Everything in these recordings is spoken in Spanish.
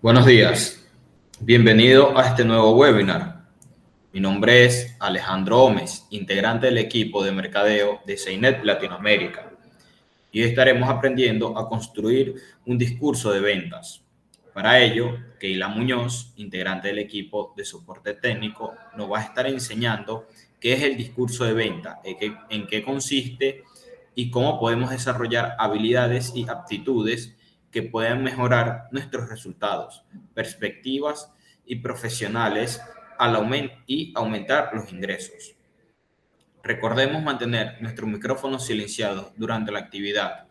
Buenos días, bienvenido a este nuevo webinar. Mi nombre es Alejandro Gómez, integrante del equipo de mercadeo de Seinet Latinoamérica, y hoy estaremos aprendiendo a construir un discurso de ventas. Para ello, Keila Muñoz, integrante del equipo de soporte técnico, nos va a estar enseñando qué es el discurso de venta, en qué consiste y cómo podemos desarrollar habilidades y aptitudes que puedan mejorar nuestros resultados, perspectivas y profesionales y aumentar los ingresos. Recordemos mantener nuestro micrófono silenciado durante la actividad.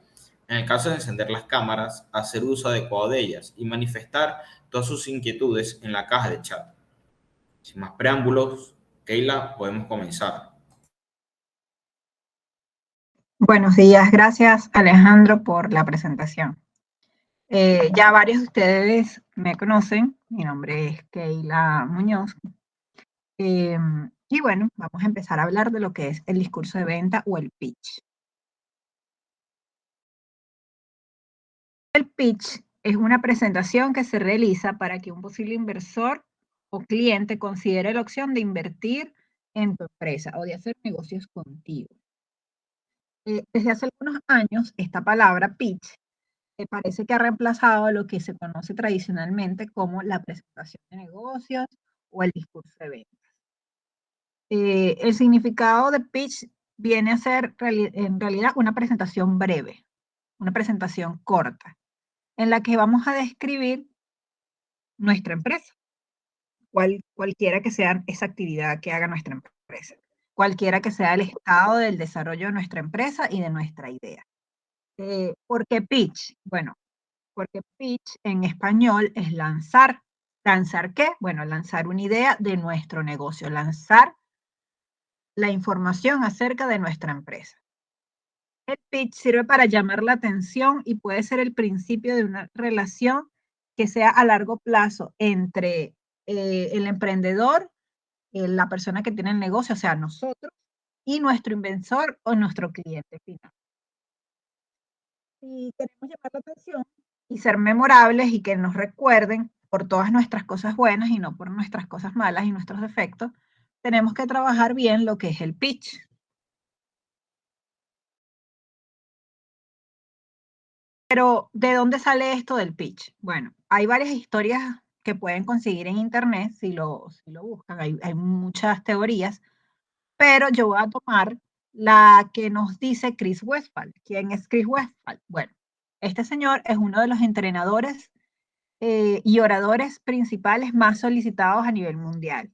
En el caso de encender las cámaras, hacer uso adecuado de ellas y manifestar todas sus inquietudes en la caja de chat. Sin más preámbulos, Keila, podemos comenzar. Buenos días, gracias Alejandro por la presentación. Ya varios de ustedes me conocen, mi nombre es Keila Muñoz. Y bueno, vamos a empezar a hablar de lo que es el discurso de venta o el pitch. El pitch es una presentación que se realiza para que un posible inversor o cliente considere la opción de invertir en tu empresa o de hacer negocios contigo. Desde hace algunos años, esta palabra pitch parece que ha reemplazado lo que se conoce tradicionalmente como la presentación de negocios o el discurso de ventas. El significado de pitch viene a ser en realidad una presentación breve, una presentación corta, en la que vamos a describir nuestra empresa, cualquiera que sea esa actividad que haga nuestra empresa, cualquiera que sea el estado del desarrollo de nuestra empresa y de nuestra idea. ¿Por qué pitch? Bueno, porque pitch en español es lanzar. ¿Lanzar qué? Bueno, lanzar una idea de nuestro negocio, lanzar la información acerca de nuestra empresa. El pitch sirve para llamar la atención y puede ser el principio de una relación que sea a largo plazo entre el emprendedor, la persona que tiene el negocio, o sea, nosotros, y nuestro inversor o nuestro cliente final. Si queremos llamar la atención y ser memorables y que nos recuerden por todas nuestras cosas buenas y no por nuestras cosas malas y nuestros defectos, tenemos que trabajar bien lo que es el pitch. Pero, ¿de dónde sale esto del pitch? Bueno, hay varias historias que pueden conseguir en internet si lo buscan, hay muchas teorías, pero yo voy a tomar la que nos dice Chris Westphal. ¿Quién es Chris Westphal? Bueno, este señor es uno de los entrenadores y oradores principales más solicitados a nivel mundial.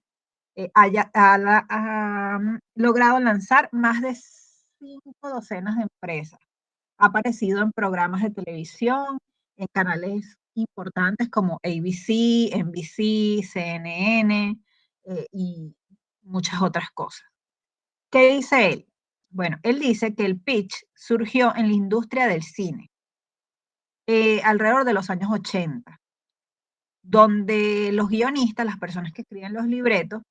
Ha logrado lanzar más de 5 docenas de empresas. Ha aparecido en programas de televisión, en canales importantes como ABC, NBC, CNN y muchas otras cosas. ¿Qué dice él? Bueno, él dice que el pitch surgió en la industria del cine alrededor de los años 80, donde los guionistas, las personas que escriben los libretos,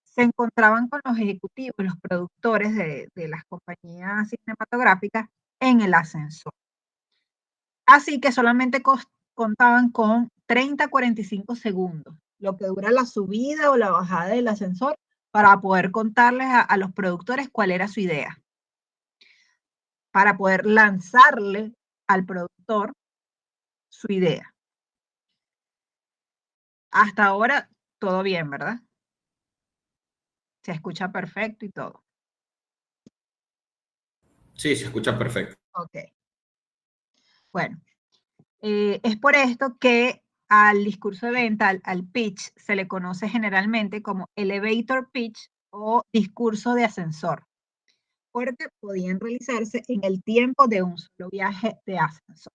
se encontraban con los ejecutivos, los productores de las compañías cinematográficas en el ascensor. Así que solamente contaban con 30 a 45 segundos, lo que dura la subida o la bajada del ascensor, para poder contarles a los productores cuál era su idea, para poder lanzarle al productor su idea. Hasta ahora, todo bien, ¿verdad? Se escucha perfecto y todo. Sí, se escucha perfecto. Ok. Bueno, es por esto que al discurso de venta, al pitch, se le conoce generalmente como elevator pitch o discurso de ascensor, porque podían realizarse en el tiempo de un solo viaje de ascensor.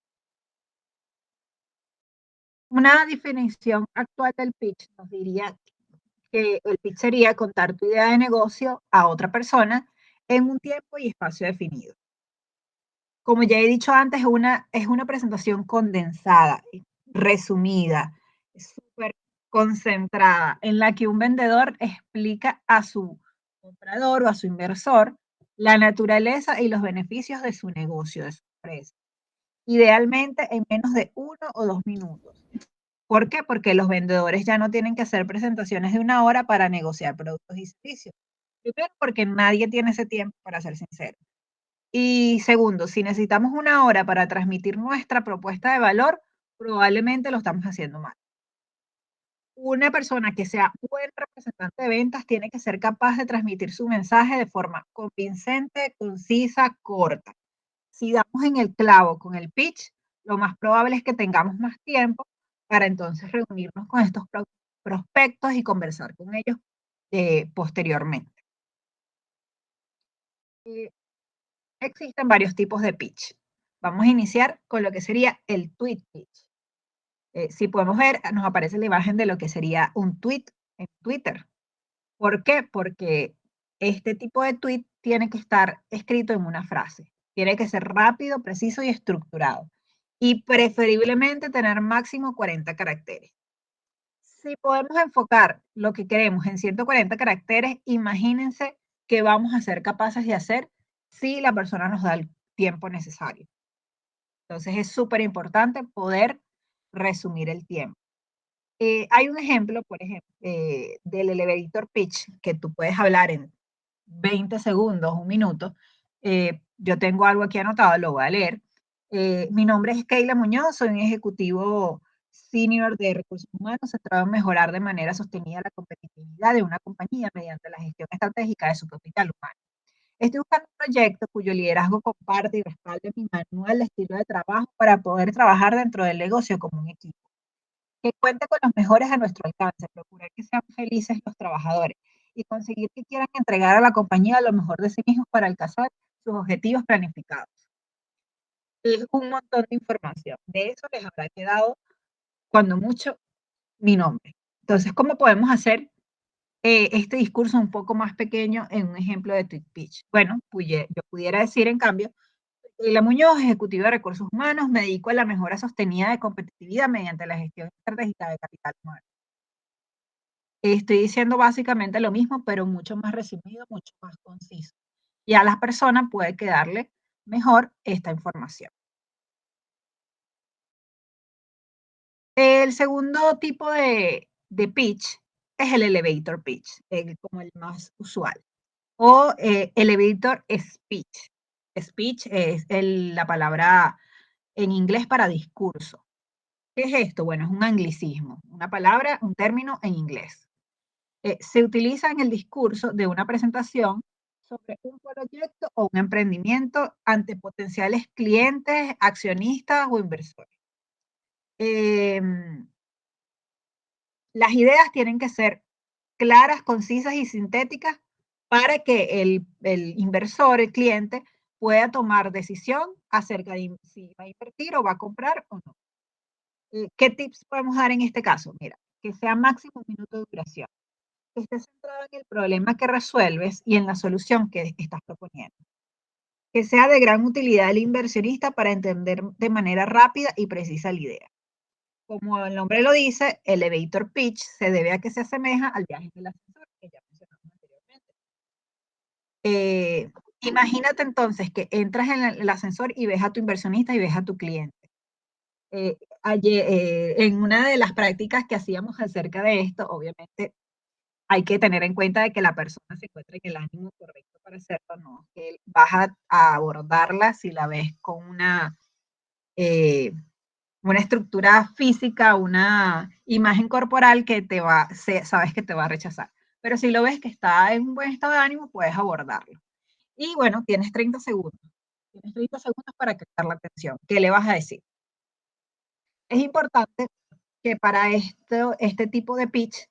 Una definición actual del pitch nos diría que el pitch sería contar tu idea de negocio a otra persona en un tiempo y espacio definido. Como ya he dicho antes, es una presentación condensada, resumida, súper concentrada, en la que un vendedor explica a su comprador o a su inversor la naturaleza y los beneficios de su negocio, de su empresa, idealmente en menos de 1 o 2 minutos. ¿Por qué? Porque los vendedores ya no tienen que hacer presentaciones de 1 hora para negociar productos y servicios. Primero, porque nadie tiene ese tiempo, para ser sincero. Y segundo, si necesitamos 1 hora para transmitir nuestra propuesta de valor, probablemente lo estamos haciendo mal. Una persona que sea buen representante de ventas tiene que ser capaz de transmitir su mensaje de forma convincente, concisa, corta. Si damos en el clavo con el pitch, lo más probable es que tengamos más tiempo para entonces reunirnos con estos prospectos y conversar con ellos posteriormente. Eh, Existen varios tipos de pitch. Vamos a iniciar con lo que sería el tweet pitch. Si podemos ver, nos aparece la imagen de lo que sería un tweet en Twitter. ¿Por qué? Porque este tipo de tweet tiene que estar escrito en una frase. Tiene que ser rápido, preciso y estructurado. Y preferiblemente tener máximo 40 caracteres. Si podemos enfocar lo que queremos en 140 caracteres, imagínense qué vamos a ser capaces de hacer si la persona nos da el tiempo necesario. Entonces es súper importante poder resumir el tiempo. Hay un ejemplo, por ejemplo, del elevator pitch que tú puedes hablar en 20 segundos, 1 minuto. Yo tengo algo aquí anotado, lo voy a leer. Mi nombre es Keila Muñoz, soy un ejecutivo senior de recursos humanos centrado en mejorar de manera sostenida la competitividad de una compañía mediante la gestión estratégica de su capital humano. Estoy buscando un proyecto cuyo liderazgo comparte y respalde mi manual de estilo de trabajo para poder trabajar dentro del negocio como un equipo que cuente con los mejores a nuestro alcance, procurar que sean felices los trabajadores y conseguir que quieran entregar a la compañía lo mejor de sí mismos para alcanzar sus objetivos planificados. Es un montón de información. De eso les habrá quedado, cuando mucho, mi nombre. Entonces, ¿cómo podemos hacer este discurso un poco más pequeño en un ejemplo de tweet pitch? Bueno, yo pudiera decir, en cambio, Keila Muñoz, ejecutiva de recursos humanos, me dedico a la mejora sostenida de competitividad mediante la gestión estratégica de capital humano. Estoy diciendo básicamente lo mismo, pero mucho más resumido, mucho más conciso. Y a las personas puede quedarle mejor esta información. El segundo tipo de pitch es el elevator pitch, como el más usual, o elevator speech. Speech es la palabra en inglés para discurso. ¿Qué es esto? Bueno, es un anglicismo, una palabra, un término en inglés. Se utiliza en el discurso de una presentación sobre un proyecto o un emprendimiento ante potenciales clientes, accionistas o inversores. Las ideas tienen que ser claras, concisas y sintéticas para que el inversor, el cliente, pueda tomar decisión acerca de si va a invertir o va a comprar o no. ¿Qué tips podemos dar en este caso? Mira, que sea máximo 1 minuto de duración, que esté centrado en el problema que resuelves y en la solución que estás proponiendo. Que sea de gran utilidad al inversionista para entender de manera rápida y precisa la idea. Como el nombre lo dice, elevator pitch se debe a que se asemeja al viaje del ascensor que ya mencionamos anteriormente. Imagínate entonces que entras en el ascensor y ves a tu inversionista y ves a tu cliente. En una de las prácticas que hacíamos acerca de esto, obviamente hay que tener en cuenta de que la persona se encuentre en el ánimo correcto para hacerlo, no que vas a abordarla si la ves con una estructura física, una imagen corporal que sabes que te va a rechazar. Pero si lo ves que está en un buen estado de ánimo, puedes abordarlo. Y bueno, tienes 30 segundos. Tienes 30 segundos para captar la atención. ¿Qué le vas a decir? Es importante que para este tipo de pitch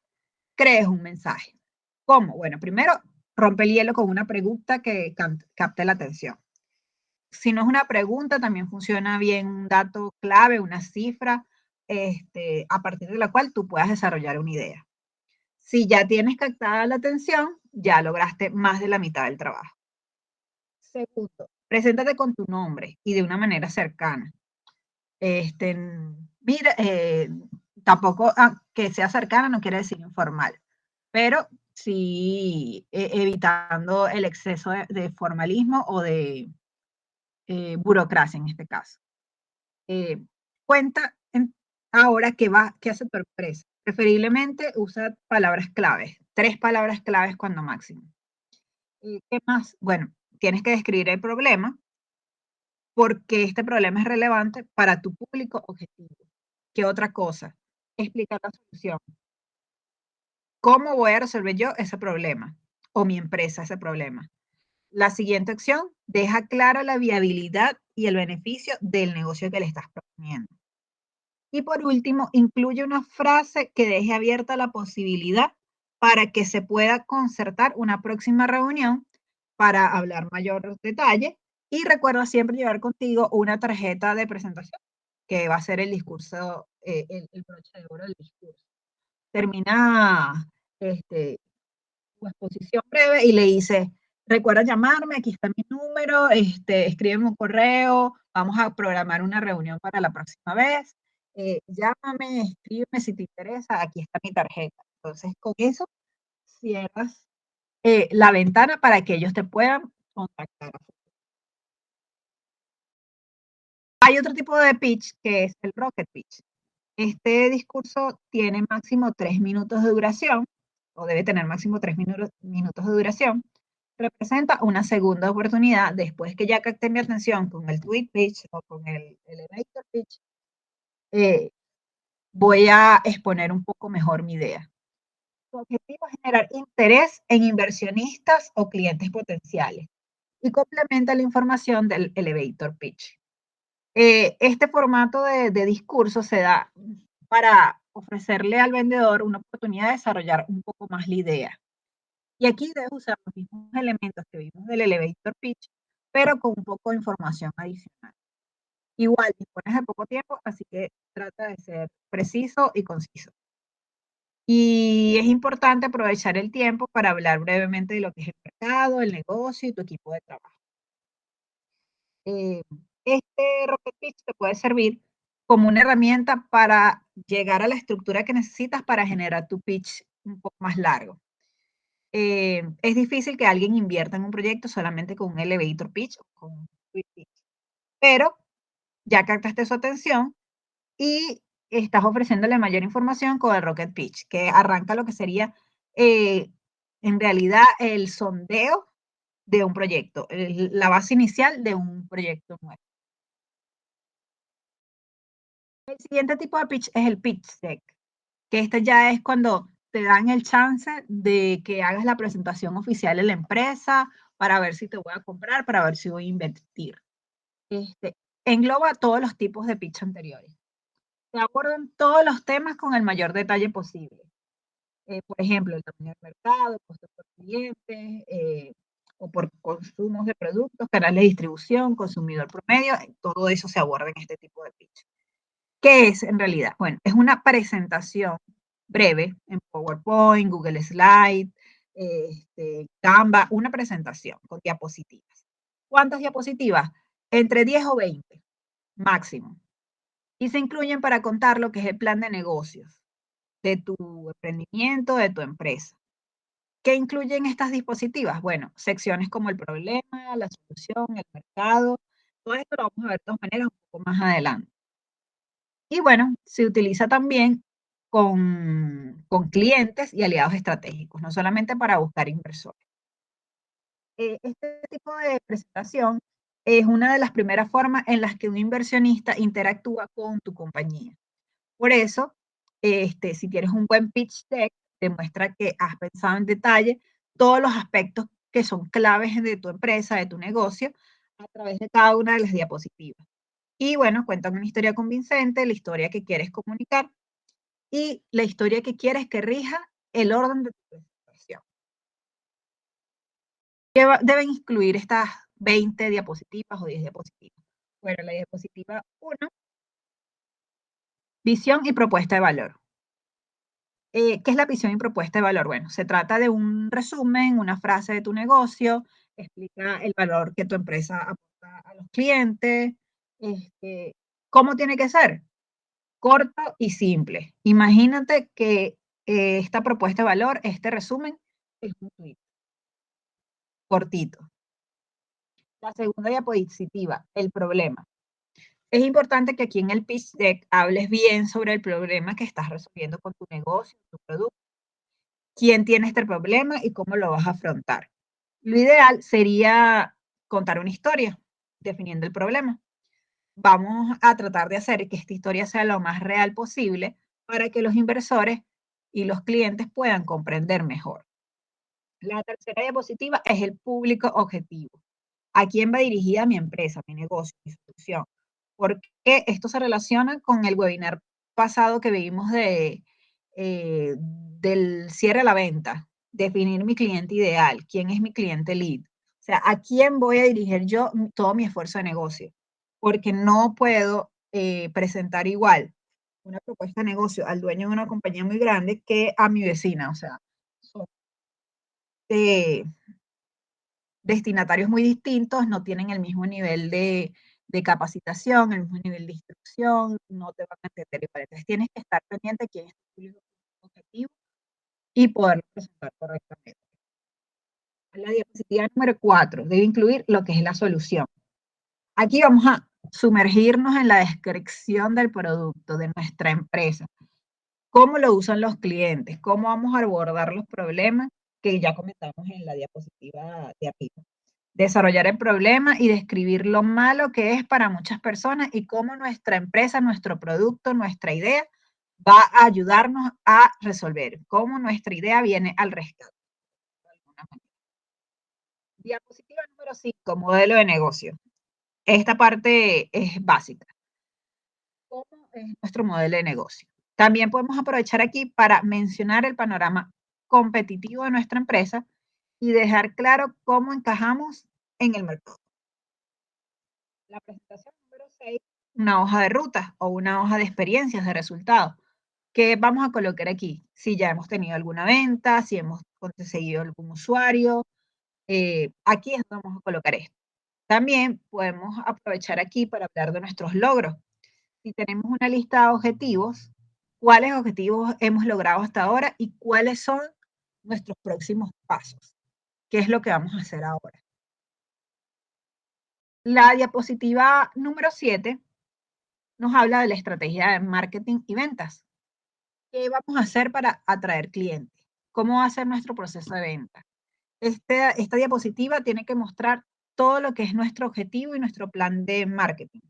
crees un mensaje. ¿Cómo? Bueno, primero rompe el hielo con una pregunta que capte la atención. Si no es una pregunta, también funciona bien un dato clave, una cifra, a partir de la cual tú puedas desarrollar una idea. Si ya tienes captada la atención, ya lograste más de la mitad del trabajo. Segundo, preséntate con tu nombre y de una manera cercana. Mira, tampoco que sea cercana no quiere decir informal, pero sí evitando el exceso de formalismo o de burocracia en este caso. Ahora, ¿qué hace tu empresa? Preferiblemente usa palabras claves, 3 palabras claves cuando máximo. ¿Qué más? Bueno, tienes que describir el problema, porque este problema es relevante para tu público objetivo. ¿Qué otra cosa? Explicar la solución. ¿Cómo voy a resolver yo ese problema? O mi empresa ese problema. La siguiente opción, deja clara la viabilidad y el beneficio del negocio que le estás proponiendo. Y por último, incluye una frase que deje abierta la posibilidad para que se pueda concertar una próxima reunión para hablar mayor detalle. Y recuerda siempre llevar contigo una tarjeta de presentación, que va a ser el discurso, el broche de oro del discurso. Termina tu exposición breve y le dice, recuerda llamarme, aquí está mi número, escríbeme un correo, vamos a programar una reunión para la próxima vez, llámame, escríbeme si te interesa, aquí está mi tarjeta. Entonces, con eso cierras la ventana para que ellos te puedan contactar. Hay otro tipo de pitch que es el rocket pitch. Este discurso tiene máximo 3 minutos de duración, o debe tener máximo 3 minutos de duración. Representa una segunda oportunidad después que ya capté mi atención con el tweet pitch o con el elevator pitch. Voy a exponer un poco mejor mi idea. Su objetivo es generar interés en inversionistas o clientes potenciales y complementa la información del elevator pitch. Este formato de discurso se da para ofrecerle al vendedor una oportunidad de desarrollar un poco más la idea. Y aquí debes usar los mismos elementos que vimos del elevator pitch, pero con un poco de información adicional. Igual, dispones de poco tiempo, así que trata de ser preciso y conciso. Y es importante aprovechar el tiempo para hablar brevemente de lo que es el mercado, el negocio y tu equipo de trabajo. Eh, este rocket pitch te puede servir como una herramienta para llegar a la estructura que necesitas para generar tu pitch un poco más largo. Es difícil que alguien invierta en un proyecto solamente con un elevator pitch o con un tweet pitch, pero ya captaste su atención y estás ofreciéndole mayor información con el rocket pitch, que arranca lo que sería eh, en realidad el sondeo de un proyecto, la base inicial de un proyecto nuevo. El siguiente tipo de pitch es el pitch deck, que este ya es cuando te dan el chance de que hagas la presentación oficial en la empresa para ver si te voy a comprar, para ver si voy a invertir. Este, engloba todos los tipos de pitch anteriores. Se abordan todos los temas con el mayor detalle posible. Por ejemplo, el tamaño del mercado, costos por cliente, o por consumos de productos, canales de distribución, consumidor promedio, todo eso se aborda en este tipo de pitch. ¿Qué es en realidad? Bueno, es una presentación breve en PowerPoint, Google Slide, Canva, una presentación con diapositivas. ¿Cuántas diapositivas? Entre 10 o 20, máximo. Y se incluyen para contar lo que es el plan de negocios de tu emprendimiento, de tu empresa. ¿Qué incluyen estas diapositivas? Bueno, secciones como el problema, la solución, el mercado. Todo esto lo vamos a ver de todas maneras un poco más adelante. Y bueno, se utiliza también con clientes y aliados estratégicos, no solamente para buscar inversores. Este tipo de presentación es una de las primeras formas en las que un inversionista interactúa con tu compañía. Por eso, si tienes un buen pitch deck, demuestra que has pensado en detalle todos los aspectos que son claves de tu empresa, de tu negocio, a través de cada una de las diapositivas. Y bueno, cuentan una historia convincente, la historia que quieres comunicar y la historia que quieres que rija el orden de tu presentación. ¿Qué deben incluir estas 20 diapositivas o 10 diapositivas? Bueno, la diapositiva 1, visión y propuesta de valor. ¿Qué es la visión y propuesta de valor? Bueno, se trata de un resumen, una frase de tu negocio, explica el valor que tu empresa aporta a los clientes. ¿Cómo tiene que ser? Corto y simple. Imagínate que esta propuesta de valor, este resumen, es un tweet cortito. La segunda diapositiva, el problema. Es importante que aquí en el pitch deck hables bien sobre el problema que estás resolviendo con tu negocio, tu producto, quién tiene este problema y cómo lo vas a afrontar. Lo ideal sería contar una historia definiendo el problema. Vamos a tratar de hacer que esta historia sea lo más real posible para que los inversores y los clientes puedan comprender mejor. La tercera diapositiva es el público objetivo. ¿A quién va dirigida mi empresa, mi negocio, mi solución? Porque esto se relaciona con el webinar pasado que vimos del cierre a la venta, definir mi cliente ideal, quién es mi cliente lead. O sea, ¿a quién voy a dirigir yo todo mi esfuerzo de negocio? Porque no puedo presentar igual una propuesta de negocio al dueño de una compañía muy grande que a mi vecina. O sea, son destinatarios muy distintos, no tienen el mismo nivel de capacitación, el mismo nivel de instrucción, no te van a entender igual. Entonces tienes que estar pendiente de quién es tu público objetivo y poderlo presentar correctamente. La diapositiva número 4 debe incluir lo que es la solución. Aquí vamos a sumergirnos en la descripción del producto, de nuestra empresa. ¿Cómo lo usan los clientes? ¿Cómo vamos a abordar los problemas que ya comentamos en la diapositiva de arriba? Desarrollar el problema y describir lo malo que es para muchas personas y cómo nuestra empresa, nuestro producto, nuestra idea va a ayudarnos a resolver, cómo nuestra idea viene al rescate. Diapositiva número 5, modelo de negocio. Esta parte es básica. ¿Cómo es nuestro modelo de negocio? También podemos aprovechar aquí para mencionar el panorama competitivo de nuestra empresa y dejar claro cómo encajamos en el mercado. La presentación número 6, una hoja de ruta o una hoja de experiencias de resultados. ¿Qué vamos a colocar aquí? Si ya hemos tenido alguna venta, si hemos conseguido algún usuario, aquí es donde vamos a colocar esto. También podemos aprovechar aquí para hablar de nuestros logros. Si tenemos una lista de objetivos, ¿cuáles objetivos hemos logrado hasta ahora y cuáles son nuestros próximos pasos? ¿Qué es lo que vamos a hacer ahora? La diapositiva número 7 nos habla de la estrategia de marketing y ventas. ¿Qué vamos a hacer para atraer clientes? ¿Cómo va a ser nuestro proceso de venta? Esta diapositiva tiene que mostrar todo lo que es nuestro objetivo y nuestro plan de marketing.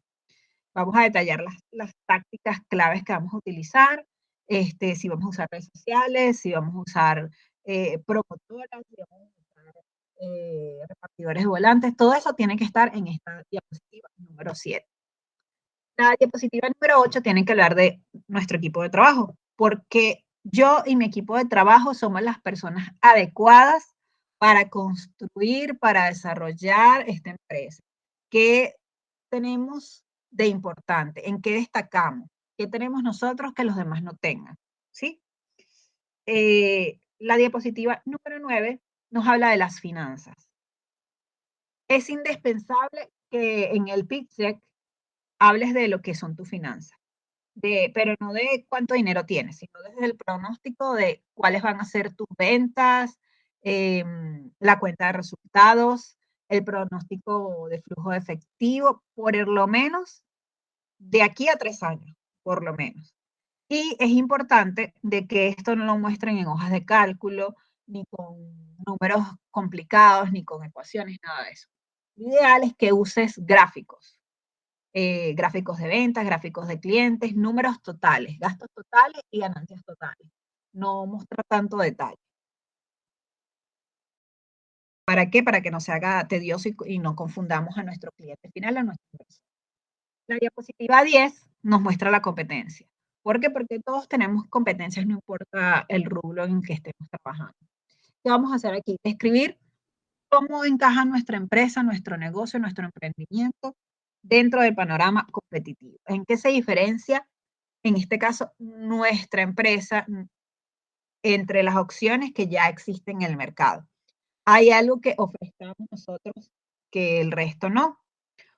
Vamos a detallar las tácticas claves que vamos a utilizar, si vamos a usar redes sociales, si vamos a usar promotoras, si vamos a usar repartidores de volantes, todo eso tiene que estar en esta diapositiva número 7. La diapositiva número 8 tiene que hablar de nuestro equipo de trabajo, porque yo y mi equipo de trabajo somos las personas adecuadas para construir, para desarrollar esta empresa. ¿Qué tenemos de importante? ¿En qué destacamos? ¿Qué tenemos nosotros que los demás no tengan? ¿Sí? La diapositiva número 9 nos habla de las finanzas. Es indispensable que en el pitch deck hables de lo que son tus finanzas, pero no de cuánto dinero tienes, sino desde el pronóstico de cuáles van a ser tus ventas, la cuenta de resultados, el pronóstico de flujo de efectivo, por lo menos de aquí a 3 años, por lo menos. Y es importante de que esto no lo muestren en hojas de cálculo, ni con números complicados, ni con ecuaciones, nada de eso. Lo ideal es que uses gráficos, gráficos de ventas, gráficos de clientes, números totales, gastos totales y ganancias totales. No mostrar tanto detalle. ¿Para qué? Para que no se haga tedioso y no confundamos a nuestro cliente final, a nuestro inversor. La diapositiva 10 nos muestra la competencia. ¿Por qué? Porque todos tenemos competencias, no importa el rubro en que estemos trabajando. ¿Qué vamos a hacer aquí? Describir cómo encaja nuestra empresa, nuestro negocio, nuestro emprendimiento dentro del panorama competitivo. ¿En qué se diferencia, en este caso, nuestra empresa entre las opciones que ya existen en el mercado? ¿Hay algo que ofrezcamos nosotros que el resto no?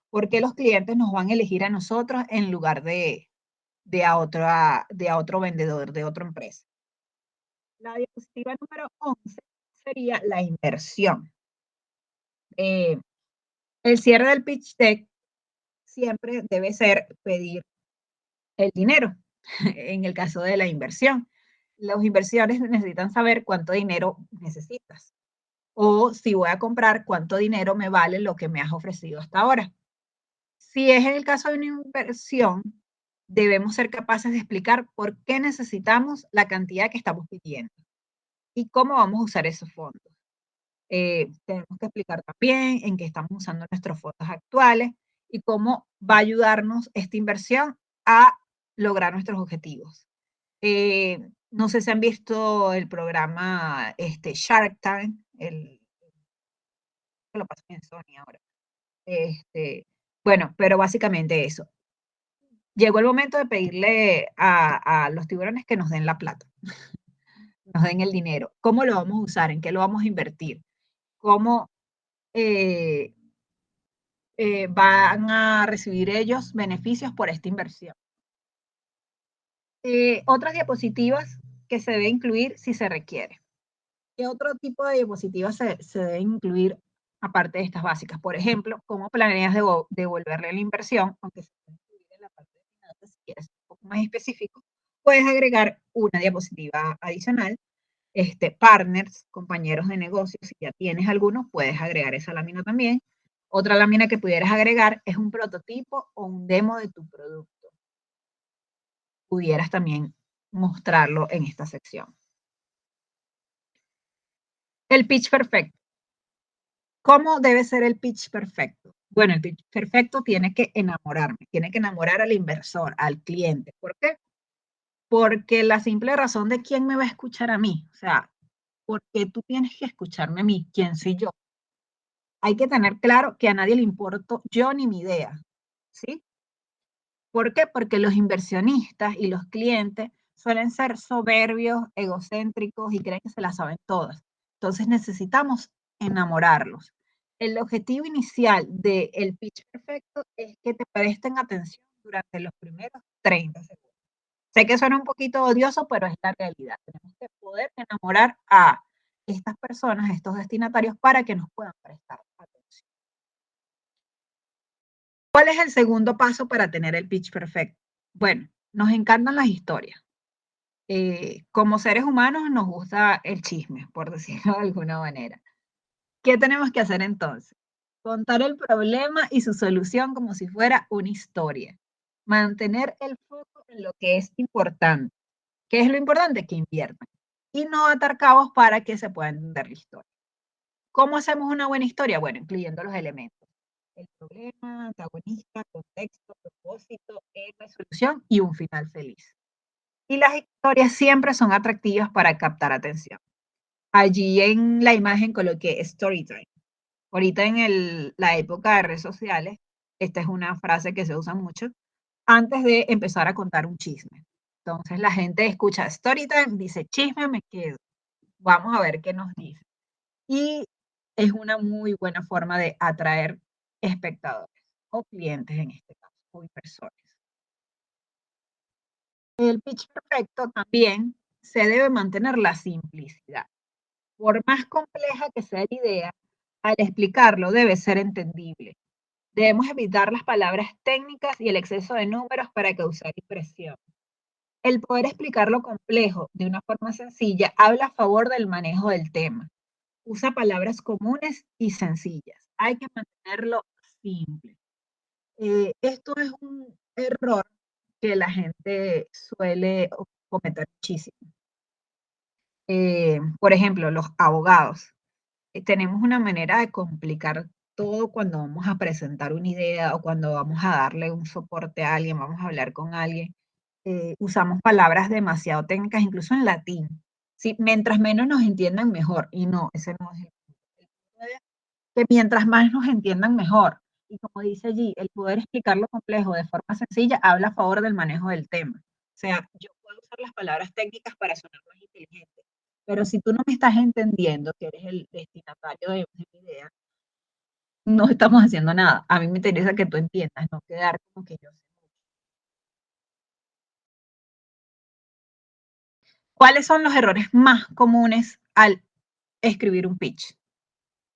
¿Por qué los clientes nos van a elegir a nosotros en lugar de a otro vendedor, de otra empresa? La diapositiva número 11 sería la inversión. El cierre del pitch deck siempre debe ser pedir el dinero, en el caso de la inversión. Los inversores necesitan saber cuánto dinero necesitas o si voy a comprar, cuánto dinero me vale lo que me has ofrecido hasta ahora. Si es en el caso de una inversión, debemos ser capaces de explicar por qué necesitamos la cantidad que estamos pidiendo y cómo vamos a usar esos fondos. Tenemos que explicar también en qué estamos usando nuestros fondos actuales y cómo va a ayudarnos esta inversión a lograr nuestros objetivos. No sé si han visto el programa Shark Tank, que lo pasan en Sony ahora. Bueno, pero básicamente eso. Llegó el momento de pedirle a los tiburones que nos den la plata, nos den el dinero. ¿Cómo lo vamos a usar? ¿En qué lo vamos a invertir? ¿Cómo eh, van a recibir ellos beneficios por esta inversión? Otras diapositivas que se debe incluir si se requiere. ¿Qué otro tipo de diapositivas se deben incluir aparte de estas básicas? Por ejemplo, ¿cómo planeas devolverle la inversión? Aunque se puede incluir en la parte de finanzas, si quieres un poco más específico, puedes agregar una diapositiva adicional. Partners, compañeros de negocio, si ya tienes algunos, puedes agregar esa lámina también. Otra lámina que pudieras agregar es un prototipo o un demo de tu producto. Pudieras también mostrarlo en esta sección. El pitch perfecto. ¿Cómo debe ser el pitch perfecto? Bueno, el pitch perfecto tiene que enamorarme, tiene que enamorar al inversor, al cliente. ¿Por qué? Porque la simple razón de quién me va a escuchar a mí, o sea, porque tú tienes que escucharme a mí, quién soy yo. Hay que tener claro que a nadie le importo yo ni mi idea, ¿sí? ¿Por qué? Porque los inversionistas y los clientes suelen ser soberbios, egocéntricos y creen que se las saben todas. Entonces necesitamos enamorarlos. El objetivo inicial del pitch perfecto es que te presten atención durante los primeros 30 segundos. Sé que suena un poquito odioso, pero es la realidad. Tenemos que poder enamorar a estas personas, a estos destinatarios, para que nos puedan prestar atención. ¿Cuál es el segundo paso para tener el pitch perfecto? Bueno, nos encantan las historias. Como seres humanos nos gusta el chisme, por decirlo de alguna manera. ¿Qué tenemos que hacer entonces? Contar el problema y su solución como si fuera una historia. Mantener el foco en lo que es importante. ¿Qué es lo importante? Que inviertan. Y no atar cabos para que se pueda entender la historia. ¿Cómo hacemos una buena historia? Bueno, incluyendo los elementos. El problema, antagonista, contexto, propósito, héroe, solución y un final feliz. Y las historias siempre son atractivas para captar atención. Allí en la imagen coloqué Storytime. Ahorita en la época de redes sociales, esta es una frase que se usa mucho, antes de empezar a contar un chisme. Entonces la gente escucha Storytime, dice chisme, me quedo. Vamos a ver qué nos dice. Y es una muy buena forma de atraer espectadores o clientes en este caso, o inversores. El pitch perfecto también se debe mantener la simplicidad. Por más compleja que sea la idea, al explicarlo debe ser entendible. Debemos evitar las palabras técnicas y el exceso de números para causar impresión. El poder explicar lo complejo de una forma sencilla habla a favor del manejo del tema. Usa palabras comunes y sencillas. Hay que mantenerlo simple. Esto es un error que la gente suele cometer muchísimo. Por ejemplo, los abogados. Tenemos una manera de complicar todo cuando vamos a presentar una idea o cuando vamos a darle un soporte a alguien, vamos a hablar con alguien. Usamos palabras demasiado técnicas, incluso en latín. ¿Sí? Mientras menos nos entiendan, mejor. Y no, ese no es el punto. El punto es que mientras más nos entiendan, mejor. Y como dice allí, el poder explicar lo complejo de forma sencilla habla a favor del manejo del tema. O sea, yo puedo usar las palabras técnicas para sonar más inteligente, pero si tú no me estás entendiendo que eres el destinatario de mi idea, no estamos haciendo nada. A mí me interesa que tú entiendas, no quedar como que yo sé. ¿Cuáles son los errores más comunes al escribir un pitch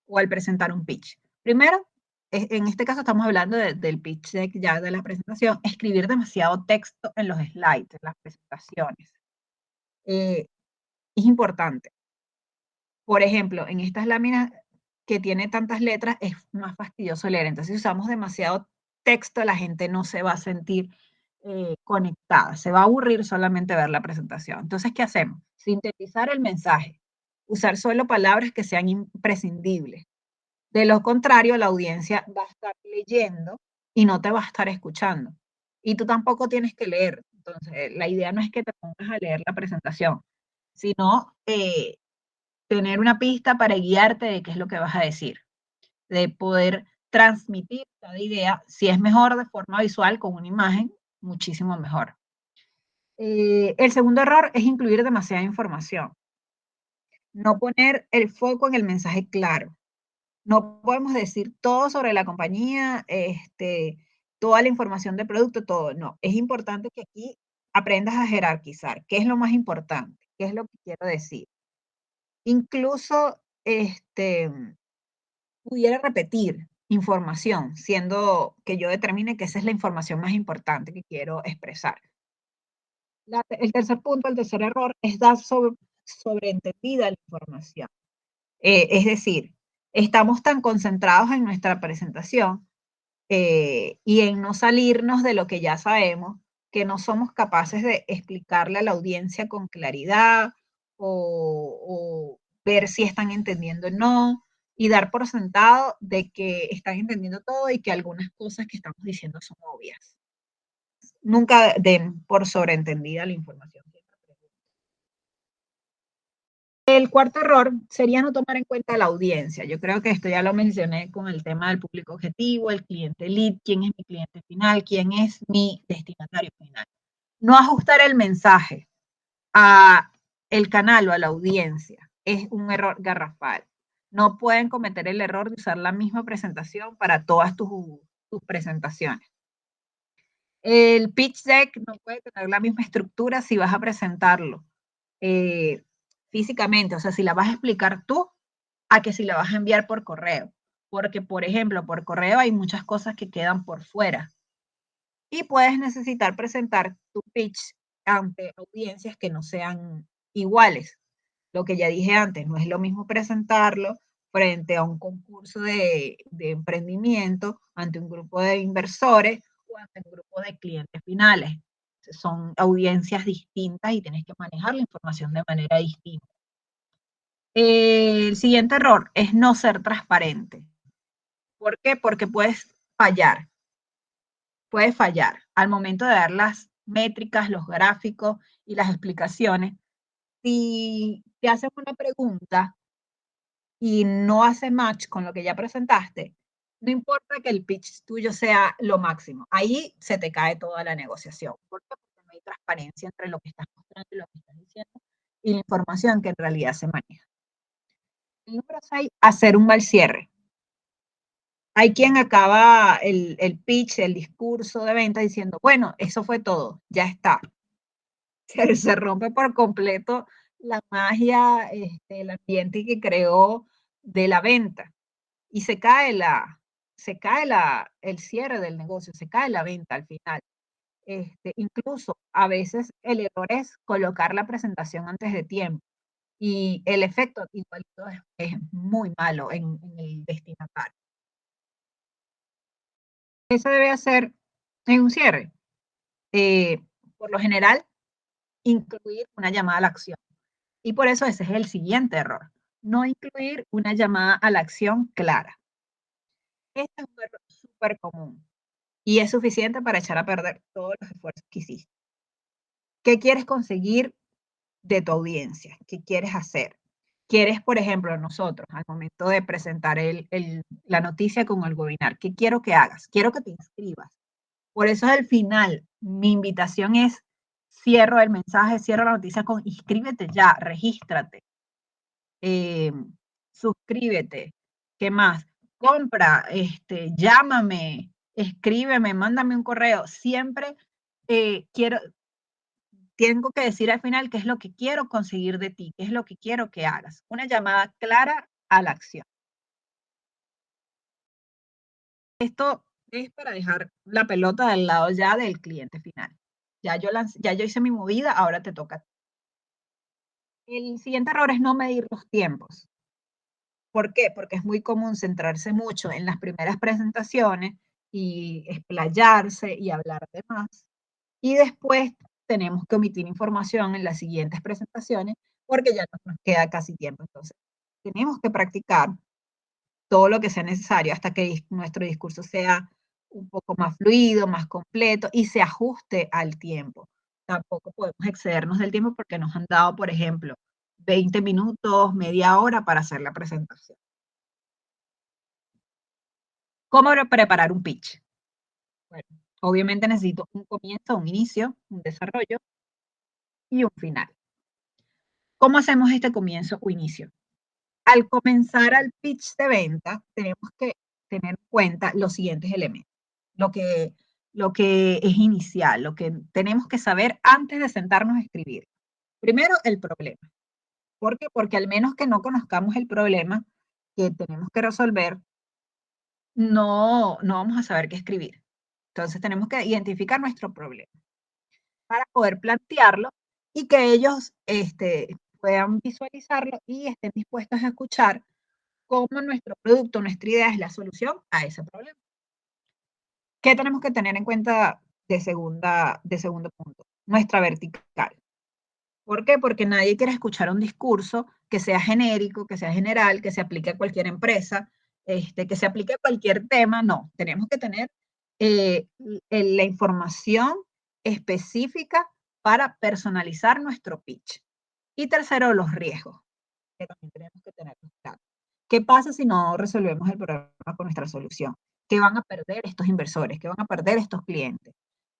o al presentar un pitch? Primero, en este caso estamos hablando del pitch deck ya de la presentación, escribir demasiado texto en los slides, en las presentaciones. Es importante. Por ejemplo, en estas láminas que tiene tantas letras es más fastidioso leer. Entonces, si usamos demasiado texto, la gente no se va a sentir conectada, se va a aburrir solamente ver la presentación. Entonces, ¿qué hacemos? Sintetizar el mensaje, usar solo palabras que sean imprescindibles. De lo contrario, la audiencia va a estar leyendo y no te va a estar escuchando. Y tú tampoco tienes que leer. Entonces, la idea no es que te pongas a leer la presentación, sino tener una pista para guiarte de qué es lo que vas a decir, de poder transmitir cada idea, si es mejor de forma visual con una imagen, muchísimo mejor. El segundo error es incluir demasiada información. No poner el foco en el mensaje claro. No podemos decir todo sobre la compañía, toda la información del producto, todo. No, es importante que aquí aprendas a jerarquizar. ¿Qué es lo más importante? ¿Qué es lo que quiero decir? Incluso, pudiera repetir información, siendo que yo determine que esa es la información más importante que quiero expresar. El tercer punto, el tercer error, es dar sobreentendida la información. Es decir, estamos tan concentrados en nuestra presentación y en no salirnos de lo que ya sabemos, que no somos capaces de explicarle a la audiencia con claridad o ver si están entendiendo o no, y dar por sentado de que están entendiendo todo y que algunas cosas que estamos diciendo son obvias. Nunca den por sobreentendida la información. El cuarto error sería no tomar en cuenta la audiencia. Yo creo que esto ya lo mencioné con el tema del público objetivo, el cliente lead, quién es mi cliente final, quién es mi destinatario final. No ajustar el mensaje a el canal o a la audiencia es un error garrafal. No pueden cometer el error de usar la misma presentación para todas tus presentaciones. El pitch deck no puede tener la misma estructura si vas a presentarlo físicamente, o sea, si la vas a explicar tú, a que si la vas a enviar por correo. Porque, por ejemplo, por correo hay muchas cosas que quedan por fuera. Y puedes necesitar presentar tu pitch ante audiencias que no sean iguales. Lo que ya dije antes, no es lo mismo presentarlo frente a un concurso de emprendimiento, ante un grupo de inversores o ante un grupo de clientes finales. Son audiencias distintas y tienes que manejar la información de manera distinta. El siguiente error es no ser transparente. ¿Por qué? Porque puedes fallar. Puedes fallar al momento de dar las métricas, los gráficos y las explicaciones. Si te hacen una pregunta y no hace match con lo que ya presentaste, no importa que el pitch tuyo sea lo máximo. Ahí se te cae toda la negociación. ¿Por qué? Porque no hay transparencia entre lo que estás mostrando y lo que estás diciendo y la información que en realidad se maneja. El número 6, hacer un mal cierre. Hay quien acaba el pitch, el discurso de venta diciendo, bueno, eso fue todo, ya está. Se rompe por completo la magia, el ambiente que creó de la venta y se cae el cierre del negocio, se cae la venta al final. Incluso a veces el error es colocar la presentación antes de tiempo y el efecto igualito es muy malo en el destinatario. ¿Qué se debe hacer en un cierre? Por lo general, incluir una llamada a la acción. Y por eso ese es el siguiente error, no incluir una llamada a la acción clara. Este es un error súper común y es suficiente para echar a perder todos los esfuerzos que hiciste. ¿Qué quieres conseguir de tu audiencia? ¿Qué quieres hacer? ¿Quieres, por ejemplo, nosotros, al momento de presentar la noticia con el webinar, qué quiero que hagas? Quiero que te inscribas. Por eso al final, mi invitación es, cierro el mensaje, cierro la noticia con inscríbete ya, regístrate, suscríbete, ¿qué más? Compra, llámame, escríbeme, mándame un correo. Siempre tengo que decir al final qué es lo que quiero conseguir de ti, qué es lo que quiero que hagas. Una llamada clara a la acción. esto es para dejar la pelota del lado ya del cliente final. Ya yo hice mi movida, ahora te toca a ti. El siguiente error es no medir los tiempos. ¿Por qué? Porque es muy común centrarse mucho en las primeras presentaciones y explayarse y hablar de más. Y después tenemos que omitir información en las siguientes presentaciones porque ya no nos queda casi tiempo. Entonces, tenemos que practicar todo lo que sea necesario hasta que nuestro discurso sea un poco más fluido, más completo y se ajuste al tiempo. Tampoco podemos excedernos del tiempo porque nos han dado, por ejemplo, 20 minutos, media hora para hacer la presentación. ¿Cómo preparar un pitch? Bueno, obviamente necesito un comienzo, un inicio, un desarrollo y un final. ¿Cómo hacemos este comienzo o inicio? Al comenzar al pitch de venta, tenemos que tener en cuenta los siguientes elementos. Lo que, lo que es inicial, lo que tenemos que saber antes de sentarnos a escribir. Primero, el problema. ¿Por qué? Porque al menos que no conozcamos el problema que tenemos que resolver, no vamos a saber qué escribir. Entonces tenemos que identificar nuestro problema para poder plantearlo y que ellos puedan visualizarlo y estén dispuestos a escuchar cómo nuestro producto, nuestra idea es la solución a ese problema. ¿Qué tenemos que tener en cuenta de segundo punto? Nuestra vertical. ¿Por qué? Porque nadie quiere escuchar un discurso que sea genérico, que sea general, que se aplique a cualquier empresa, que se aplique a cualquier tema. No, tenemos que tener la información específica para personalizar nuestro pitch. Y tercero, los riesgos, que también tenemos que tenerlos claros. ¿Qué pasa si no resolvemos el problema con nuestra solución? ¿Qué van a perder estos inversores? ¿Qué van a perder estos clientes?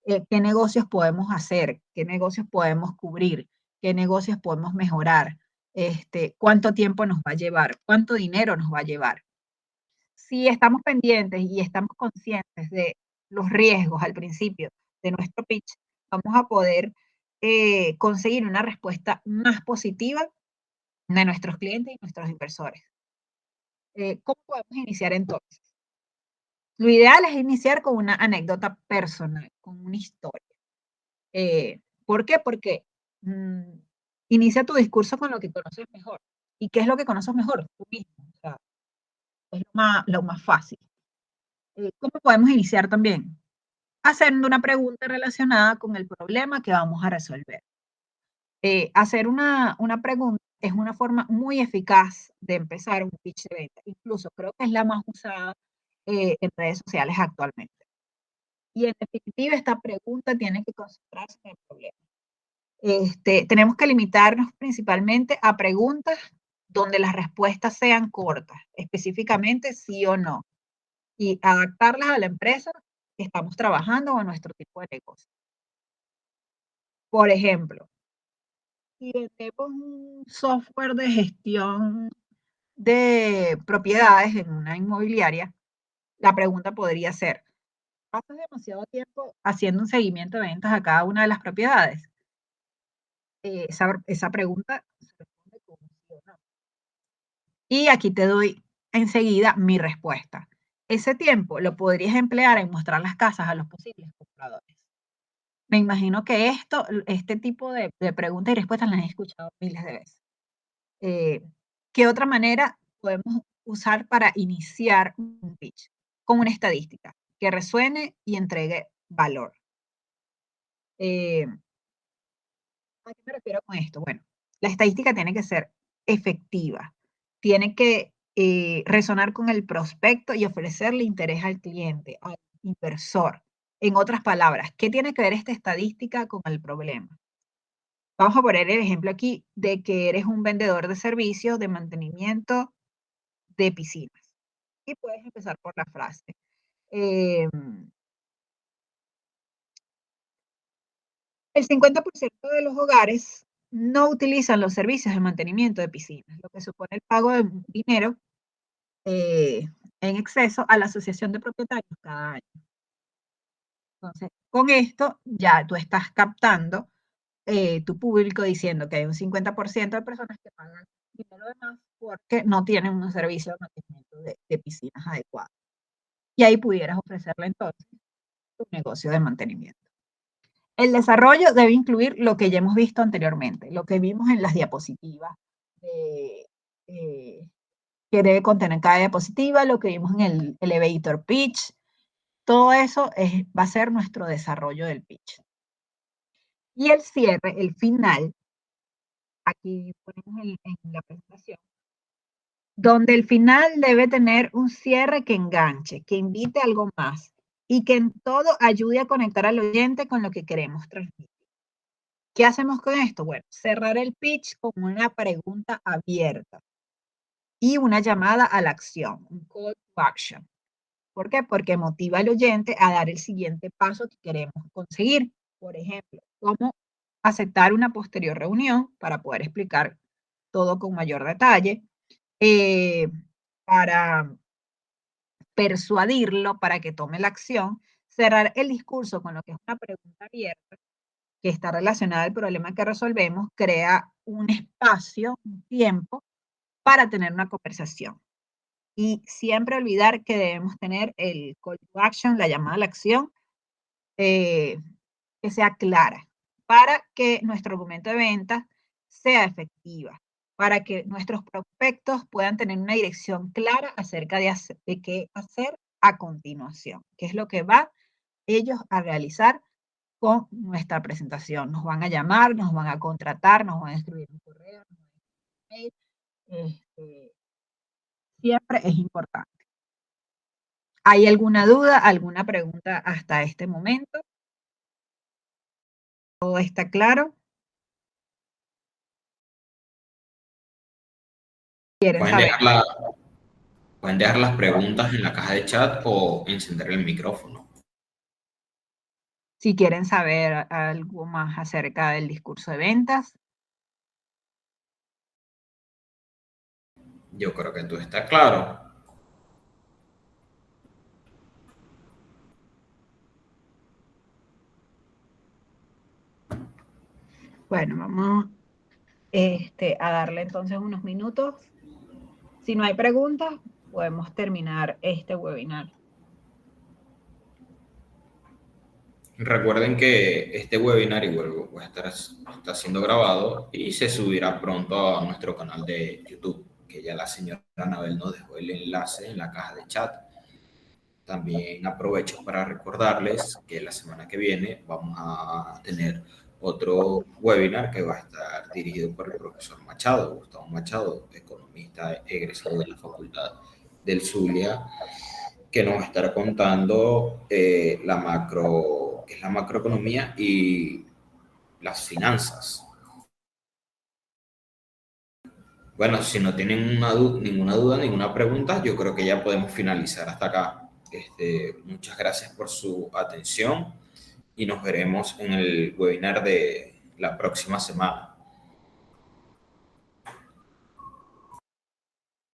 ¿Qué negocios podemos hacer? ¿Qué negocios podemos cubrir? ¿Qué negocios podemos mejorar? ¿Cuánto tiempo nos va a llevar? ¿Cuánto dinero nos va a llevar? Si estamos pendientes y estamos conscientes de los riesgos al principio de nuestro pitch, vamos a poder conseguir una respuesta más positiva de nuestros clientes y nuestros inversores. ¿Cómo podemos iniciar entonces? Lo ideal es iniciar con una anécdota personal, con una historia. ¿Por qué? Porque inicia tu discurso con lo que conoces mejor. ¿Y qué es lo que conoces mejor? Tú mismo. O sea, es lo más fácil. ¿Cómo podemos iniciar también? Haciendo una pregunta relacionada con el problema que vamos a resolver. Hacer una pregunta es una forma muy eficaz de empezar un pitch de venta. Incluso creo que es la más usada en redes sociales actualmente. Y en definitiva, esta pregunta tiene que concentrarse en el problema. Tenemos que limitarnos principalmente a preguntas donde las respuestas sean cortas, específicamente sí o no, y adaptarlas a la empresa que estamos trabajando o a nuestro tipo de negocio. Por ejemplo, si vendemos un software de gestión de propiedades en una inmobiliaria, la pregunta podría ser, ¿pasas demasiado tiempo haciendo un seguimiento de ventas a cada una de las propiedades? Esa pregunta se responde con un sí o no. Y aquí te doy enseguida mi respuesta. Ese tiempo lo podrías emplear en mostrar las casas a los posibles compradores. Me imagino que este tipo de preguntas y respuestas las he escuchado miles de veces. Eh, ¿Qué otra manera podemos usar para iniciar un pitch? Con una estadística que resuene y entregue valor. Eh, ¿A qué me refiero con esto? Bueno, la estadística tiene que ser efectiva, tiene que resonar con el prospecto y ofrecerle interés al cliente, al inversor. En otras palabras, ¿qué tiene que ver esta estadística con el problema? Vamos a poner el ejemplo aquí de que eres un vendedor de servicios de mantenimiento de piscinas. Y puedes empezar por la frase. El 50% de los hogares no utilizan los servicios de mantenimiento de piscinas, lo que supone el pago de dinero en exceso a la asociación de propietarios cada año. Entonces, con esto ya tú estás captando tu público diciendo que hay un 50% de personas que pagan dinero de más porque no tienen un servicio de mantenimiento de piscinas adecuado. y ahí pudieras ofrecerle entonces tu negocio de mantenimiento. El desarrollo debe incluir lo que ya hemos visto anteriormente, lo que vimos en las diapositivas, que debe contener cada diapositiva, lo que vimos en el elevator pitch. Todo eso va a ser nuestro desarrollo del pitch. Y el cierre, el final, aquí ponemos en la presentación, donde el final debe tener un cierre que enganche, que invite a algo más y que en todo ayude a conectar al oyente con lo que queremos transmitir. ¿Qué hacemos con esto? Bueno, cerrar el pitch con una pregunta abierta y una llamada a la acción, un call to action. ¿Por qué? Porque motiva al oyente a dar el siguiente paso que queremos conseguir. Por ejemplo, cómo aceptar una posterior reunión para poder explicar todo con mayor detalle, para persuadirlo para que tome la acción, cerrar el discurso con lo que es una pregunta abierta que está relacionada al problema que resolvemos, crea un espacio, un tiempo para tener una conversación. Y siempre olvidar que debemos tener el call to action, la llamada a la acción, que sea clara, para que nuestro argumento de venta sea efectiva, para que nuestros prospectos puedan tener una dirección clara acerca de qué hacer a continuación, qué es lo que va ellos a realizar con nuestra presentación. Nos van a llamar, nos van a contratar, nos van a escribir un correo, nos van a escribir un mail. Siempre es importante. ¿Hay alguna duda, alguna pregunta hasta este momento? ¿Todo está claro? ¿Quieren Pueden saber? pueden dejar las preguntas en la caja de chat o encender el micrófono. Si quieren saber algo más acerca del discurso de ventas. Yo creo que todo está claro. Bueno, vamos a darle entonces unos minutos. Si no hay preguntas, podemos terminar este webinar. Recuerden que este webinar igual está siendo grabado y se subirá pronto a nuestro canal de YouTube, que ya la señora Anabel nos dejó el enlace en la caja de chat. También aprovecho para recordarles que la semana que viene vamos a tener otro webinar que va a estar dirigido por el profesor Machado, Gustavo Machado, economista egresado de la Facultad del Zulia, que nos va a estar contando qué es la macroeconomía y las finanzas. Bueno, si no tienen ninguna duda, ninguna pregunta, yo creo que ya podemos finalizar hasta acá. Muchas gracias por su atención y nos veremos en el webinar de la próxima semana.